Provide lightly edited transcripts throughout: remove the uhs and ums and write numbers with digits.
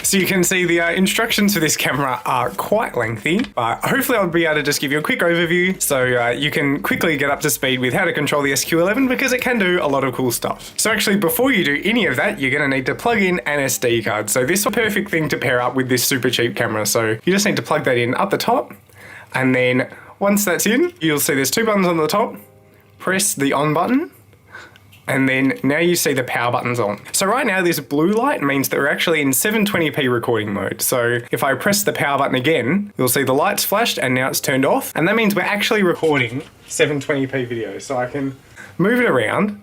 So you can see the instructions for this camera are quite lengthy, but hopefully I'll be able to just give you a quick overview so you can quickly get up to speed with how to control the SQ11 because it can do a lot of cool stuff. So actually before you do any of that, you're going to need to plug in an SD card. So this is a perfect thing to pair up with this super cheap camera. So you just need to plug that in up the top, and then once that's in, you'll see there's two buttons on the top. Press the on button, and then now you see the power buttons on. So right now this blue light means that we're actually in 720p recording mode. So if I press the power button again, you'll see the lights flashed and now it's turned off. And that means we're actually recording 720p video. So I can move it around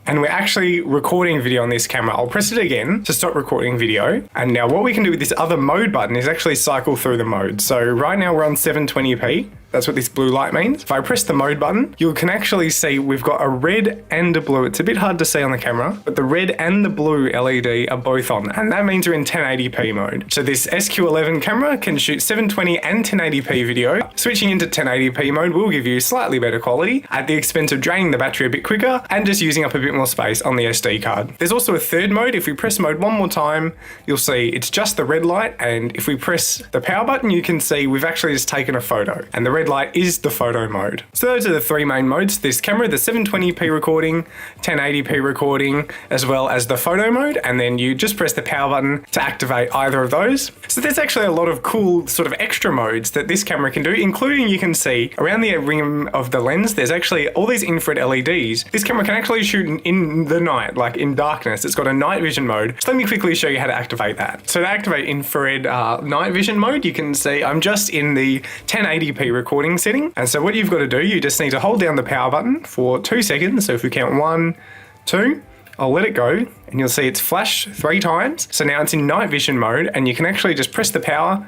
and we're actually recording video on this camera. I'll press it again to stop recording video. And now what we can do with this other mode button is actually cycle through the modes. So right now we're on 720p. That's what this blue light means. If I press the mode button, you can actually see we've got a red and a blue. It's a bit hard to see on the camera, but the red and the blue LED are both on, and that means we're in 1080p mode. So this SQ11 camera can shoot 720 and 1080p video. Switching into 1080p mode will give you slightly better quality at the expense of draining the battery a bit quicker and just using up a bit more space on the SD card. There's also a third mode. If we press mode one more time, you'll see it's just the red light, and if we press the power button, you can see we've actually just taken a photo, and the red light is the photo mode. So those are the three main modes for this camera: the 720p recording, 1080p recording, as well as the photo mode, and then you just press the power button to activate either of those. So there's actually a lot of cool sort of extra modes that this camera can do, including you can see around the rim of the lens, there's actually all these infrared LEDs. This camera can actually shoot in the night, like in darkness. It's got a night vision mode. So let me quickly show you how to activate that. So to activate infrared night vision mode, you can see I'm just in the 1080p recording setting. And so what you've got to do, you just need to hold down the power button for 2 seconds. So if we count 1, 2, I'll let it go, and you'll see it's flashed 3 times. So now it's in night vision mode, and you can actually just press the power.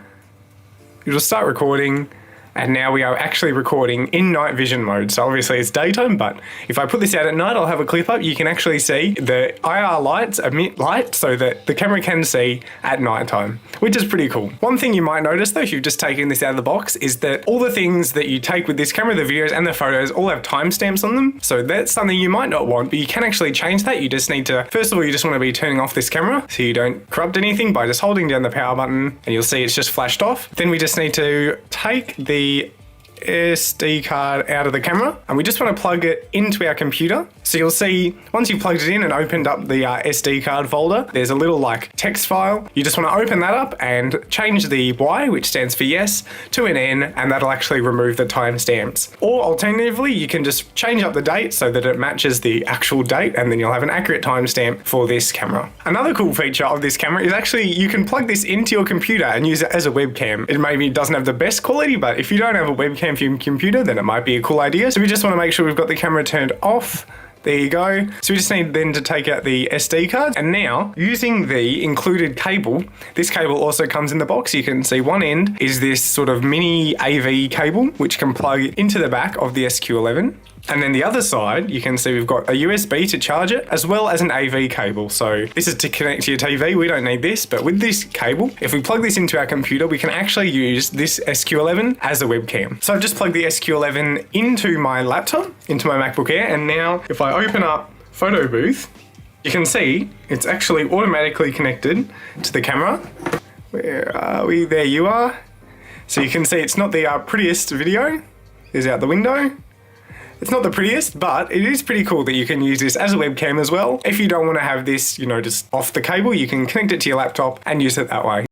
It'll start recording. And now we are actually recording in night vision mode. So obviously it's daytime, but if I put this out at night, I'll have a clip up. You can actually see the IR lights emit light so that the camera can see at nighttime, which is pretty cool. One thing you might notice though, if you've just taken this out of the box, is that all the things that you take with this camera, the videos and the photos, all have timestamps on them. So that's something you might not want, but you can actually change that. You just need to, first of all, you just want to be turning off this camera so you don't corrupt anything by just holding down the power button, and you'll see it's just flashed off. Then we just need to take the SD card out of the camera, and we just want to plug it into our computer. So you'll see once you've plugged it in and opened up the SD card folder, there's a little like text file. You just want to open that up and change the Y, which stands for yes, to an N, and that'll actually remove the timestamps. Or alternatively, you can just change up the date so that it matches the actual date, and then you'll have an accurate timestamp for this camera. Another cool feature of this camera is actually you can plug this into your computer and use it as a webcam. It maybe doesn't have the best quality, but if you don't have a webcam for your computer, then it might be a cool idea. So we just want to make sure we've got the camera turned off. There you go. So we just need then to take out the SD card, and now using the included cable, this cable also comes in the box. You can see one end is this sort of mini AV cable which can plug into the back of the SQ11. And then the other side, you can see we've got a USB to charge it, as well as an AV cable. So this is to connect to your TV. We don't need this, but with this cable, if we plug this into our computer, we can actually use this SQ11 as a webcam. So I've just plugged the SQ11 into my laptop, into my MacBook Air, and now if I open up Photo Booth, you can see it's actually automatically connected to the camera. Where are we? There you are. So you can see it's not the prettiest video. Is out the window. It's not the prettiest, but it is pretty cool that you can use this as a webcam as well. If you don't want to have this, just off the cable, you can connect it to your laptop and use it that way.